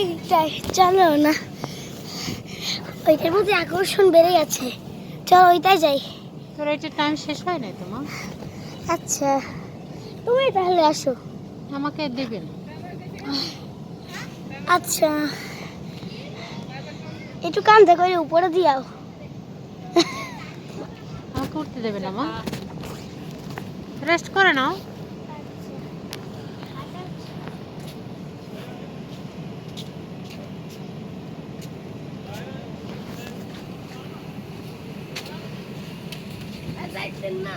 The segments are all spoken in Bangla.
ওইটাই চলো না, ওইটার মধ্যে আকর্ষণ বেড়ে গেছে, চলো ওইটাই যাই। তোর এটা টাইম শেষ হয় নাই তোমার? আচ্ছা তুমি তাহলে আসো। আমাকে দেবেন? আচ্ছা একটু কান্দে করে উপরে দিয়াও। আমাকে উঠতে দেবেন? আমার রেস্ট করে নাও। না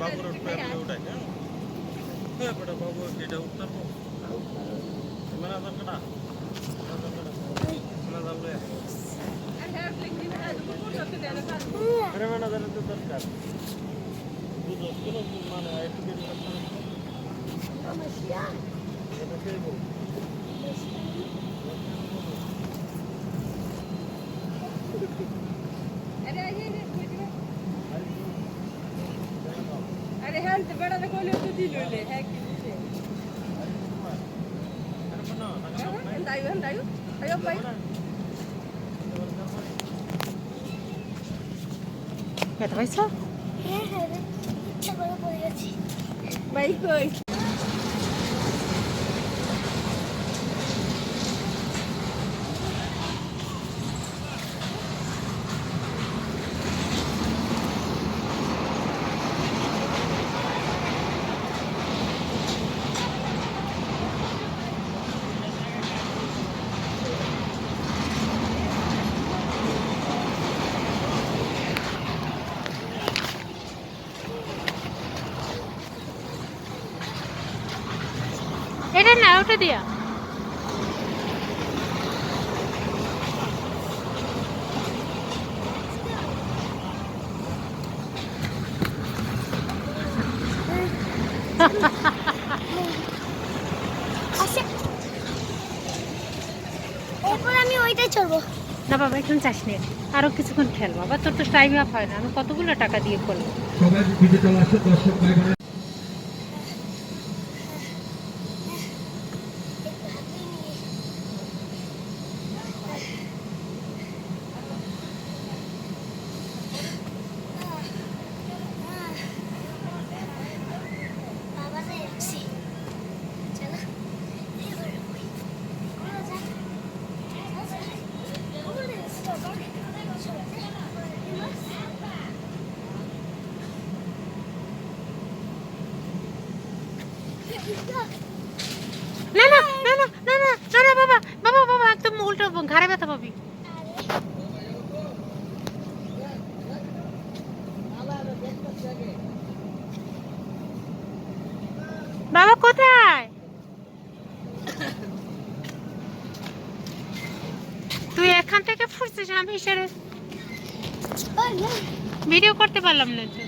বাবুর উঠাই হ্যাঁ বেটা বাবু এটা উঠতাম মানে আধার কাটা দরকার মানে अरे हाँ तो बड़ा देखो ले तो दिल ले है कि अंदायु अंदायु अयो भाई ব্যথা পাইছো? হ্যাঁ হ্যাঁ ইচ্ছা করে পড়ে গেছি। भाई कोई এটা না, ওটা দিয়া। আচ্ছা এরপর আমি ওইটাই চলবো। না বাবা এখন চাস নে, আরো কিছুক্ষণ খেল বাবা, তোর তো টাইম আপ হয় না। আমি কতগুলো টাকা দিয়ে করবো। সবাই ভিডিও চলে আসছে, দর্শক ভাই বোনেরা। না না না না না না না না বাবা বাবা বাবা, একদম উল্টো ঘাড়ে ব্যথা পাবি। বাবা কোথায়? তুই এখান থেকে ফুরছিস, আমি সেরে ভিডিও করতে পারলাম না তো।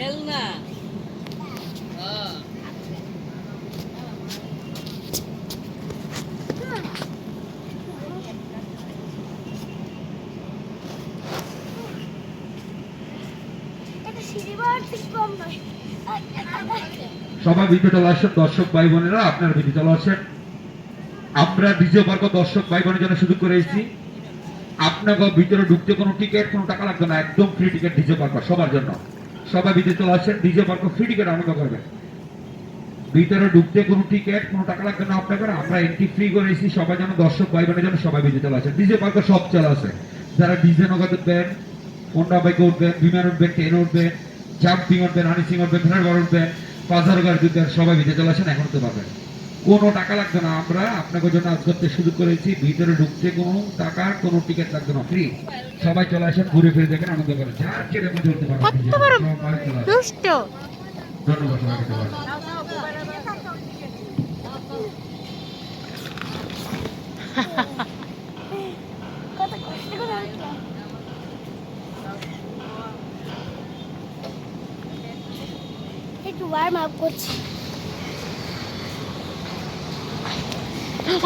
खेलना সবাই ভিডিও চলে আসছেন, দর্শক ভাই বোনেরা আপনার ভিডিও চলে আসছেন। আমরা ডিজে পার্ক দর্শক ভাই বোনের জন্য সুযোগ করে এসেছি। আপনাকে ভিতরে ঢুকতে কোনো টিকিট, কোনো টাকা লাগবে না, একদম ফ্রি টিকিট ডিজে পার্ক সবার জন্য। সবাই ভিডিও চলে আসছেন, ডিজে পার্ক ফ্রি টিকিট আনন্দ করবেন। ভিতরে ঢুকতে কোনো টিকিট, কোনো টাকা লাগবে না আপনাকে। আমরা এন্ট্রি ফ্রি করে এসেছি সবার জন্য, দর্শক ভাই বোনের জন্য। সবাই ভিডিও চলে আসছেন, ডিজে পার্ক সব চলে আছে। যারা ডিজে নগদ উঠবেন, হোন্ডা বাইকে উঠবেন, বিমান উঠবেন, ট্রেনে উঠবেন, জাম্পিং উঠবেন, হানিসিং উঠবেন, ফ্লাইট উঠবেন, 5000 গাড়ি উঠবেন, সবাই ভিডিও চলে আসেন, এখন তো পাবেন। কোনো টাকা লাগবে না, আমরা আপনাদের জন্য আজ করতে শুরু করেছি। ভিতরে ঢুকতে কোনো টাকার কোনো টিকিট লাগবে না, ফ্রি। সবাই চলে আসেন, ঘুরে ফিরে দেখেন, আনন্দ করেন, যার যেটা মধ্যে উঠতে পারবেন। কত বড় দুষ্ট। ধন্যবাদ সবাইকে। কত কষ্ট করে উঠলাম। একটু ওয়ার্ম আপ করছি।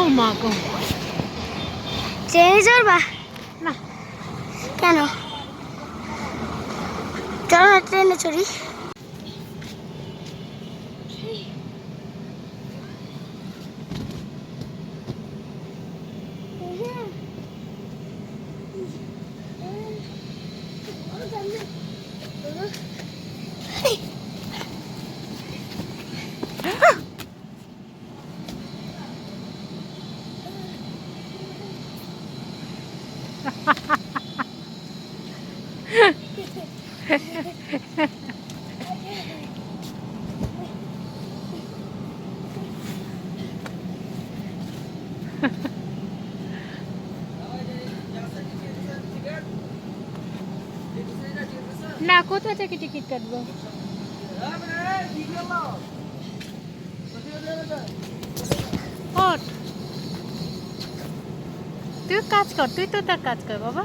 ও মা গো, ট্রেনে চড়বা? না কেন? চলো না ট্রেনে চড়ি। না, কোথা থেকে টিকিট কাটবো? ওঠ, তুই কাজ কর, তুই তো তার কাজ কর বাবা।